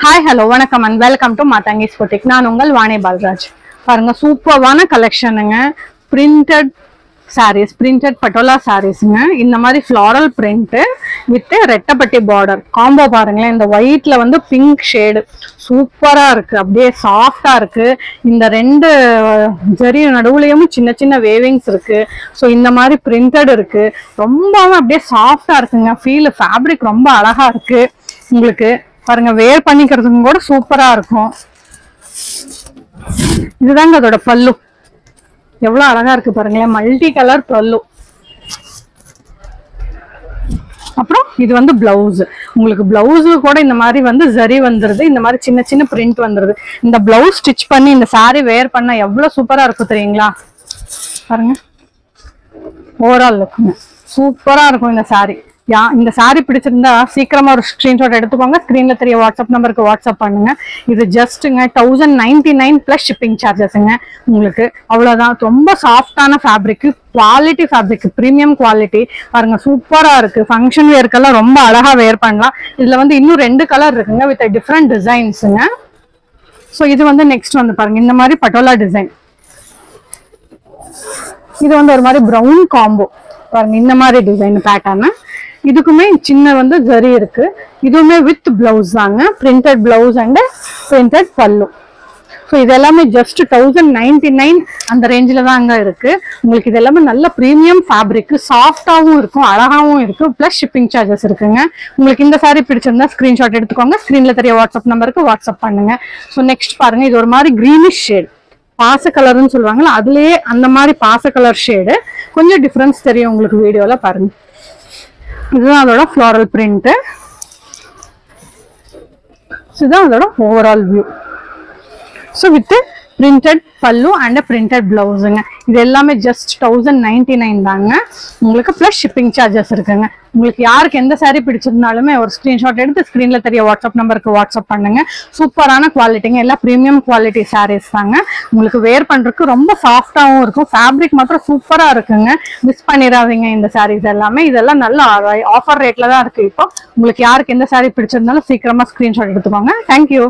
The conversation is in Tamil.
Hi, hello, vanakkam and welcome to Matangi's Boutique. நான் உங்கள் வாணி பால்ராஜ். பாருங்க சூப்பரான கலெக்ஷனுங்க. Printed sarees, printed patola sareesங்க. இந்த மாதிரி floral print with ரெட்டப்பட்டி border. Combo பாருங்களேன், இந்த ஒயிட்ல வந்து பிங்க் ஷேடு சூப்பரா இருக்கு. அப்படியே சாஃப்டா இருக்கு. இந்த ரெண்டு ஜரி நடுவுலயும் சின்ன சின்ன வேவிங்ஸ் இருக்கு. ஸோ இந்த மாதிரி பிரிண்டட் இருக்கு. ரொம்பவும் அப்படியே சாஃப்டா இருக்குங்க. ஃபீல் ஃபேப்ரிக் ரொம்ப அழகா இருக்கு. உங்களுக்கு பாருங்க வேர் பண்ணிக்கிறதுக்கும் கூட சூப்பரா இருக்கும். இதுதாங்க அதோட பல்லு. எவ்வளவு அழகா இருக்கு பாருங்களேன், மல்டி கலர் பல்லு. அப்புறம் இது வந்து பிளவுஸ். உங்களுக்கு பிளவுஸ் கூட இந்த மாதிரி வந்து ஜரி வந்துருது. இந்த மாதிரி சின்ன சின்ன பிரிண்ட் வந்துருது. இந்த பிளவுஸ் ஸ்டிச் பண்ணி இந்த சாரி வேர் பண்ணா எவ்வளவு சூப்பரா இருக்கும் தெரியுங்களா? பாருங்க ஓவரால் லுக்குங்க சூப்பரா இருக்கும் இந்த சாரி. இந்த சாரி பிடிச்சிருந்தா சீக்கிரமா ஒரு ஸ்கிரீன்ஷாட் எடுத்துக்கோங்க. ஸ்கிரீன்ல தெரிய வாட்ஸ்அப் நம்பருக்கு வாட்ஸ்அப் பண்ணுங்க. இது ஜஸ்ட்டுங்க 1099 பிளஸ் ஷிப்பிங் சார்ஜஸ்ங்க. உங்களுக்கு அவ்வளவுதான். ரொம்ப சாஃப்டான fabric, quality fabric, premium quality. பாருங்க சூப்பரா இருக்கு. ஃபங்க்ஷன் வேர்க்கெல்லாம் ரொம்ப அழகா வேர் பண்ணலாம். இதுல வந்து இன்னும் 2 கலர் இருக்குங்க வித் டிஃப்ரெண்ட் டிசைன்ஸுங்க. ஸோ இது வந்து நெக்ஸ்ட் வந்து பாருங்க இந்த மாதிரி பட்டோலா டிசைன். இது வந்து ஒரு மாதிரி ப்ரௌன் காம்போ. பாருங்க இந்த மாதிரி டிசைன் பேட்டர்ன். இதுக்குமே சின்ன வந்து ஜரி இருக்கு. இதுவுமே வித் பிளவுஸ் தாங்க. பிரிண்டட் பிளவுஸ் அண்ட் பிரிண்டட் பல்லு. ஸோ இது எல்லாமே ஜஸ்ட் 1099 அந்த ரேஞ்சில் தான் அங்கே இருக்கு. உங்களுக்கு இது எல்லாமே நல்ல ப்ரீமியம் ஃபேப்ரிக், சாஃப்டாகவும் இருக்கும், அழகாகவும் இருக்கு. பிளஸ் ஷிப்பிங் சார்ஜஸ் இருக்குங்க. உங்களுக்கு இந்த சாரி பிடிச்சிருந்தா ஸ்கிரீன்ஷாட் எடுத்துக்கோங்க. ஸ்கிரீன்ல தெரிய வாட்ஸ்அப் நம்பருக்கு வாட்ஸ்அப் பண்ணுங்க. ஸோ நெக்ஸ்ட் பாருங்க, இது ஒரு மாதிரி கிரீனிஷ் ஷேட், பாச கலர்னு சொல்லுவாங்கல்ல, அதுலயே அந்த மாதிரி பாச கலர் ஷேடு. கொஞ்சம் டிஃபரன்ஸ் தெரியும் உங்களுக்கு வீடியோல பாருங்க. இதுதான் அதோட ஃப்ளாரல் பிரிண்ட். இதுதான் அதோட overall view. So with printed பல்லு அண்ட் பிரிண்டட் பிளவுஸுங்க. இது எல்லாமே ஜஸ்ட் 1099 தாங்க. உங்களுக்கு பிளஸ் ஷிப்பிங் சார்ஜஸ் இருக்குங்க. உங்களுக்கு யாருக்கு எந்த சாரி பிடிச்சிருந்தாலுமே ஒரு ஸ்கிரீன்ஷாட் எடுத்து ஸ்கிரீன்ல தெரிய வாட்ஸ்அப் நம்பருக்கு வாட்ஸ்அப் பண்ணுங்க. சூப்பரான குவாலிட்டிங்க, எல்லாம் ப்ரீமியம் குவாலிட்டி சாரீஸ் தாங்க. உங்களுக்கு வேர் பண்றதுக்கு ரொம்ப சாஃப்டாகவும் இருக்கும். ஃபேப்ரிக் மாத்திரம் சூப்பரா இருக்குங்க. மிஸ் பண்ணிடாதீங்க இந்த சாரீஸ் எல்லாமே. இதெல்லாம் நல்ல ஆஃபர் ரேட்ல தான் இருக்கு. இப்போ உங்களுக்கு யாருக்கு எந்த சாரி பிடிச்சிருந்தாலும் சீக்கிரமா ஸ்கிரீன்ஷாட் எடுத்துக்கோங்க. தேங்க்யூ.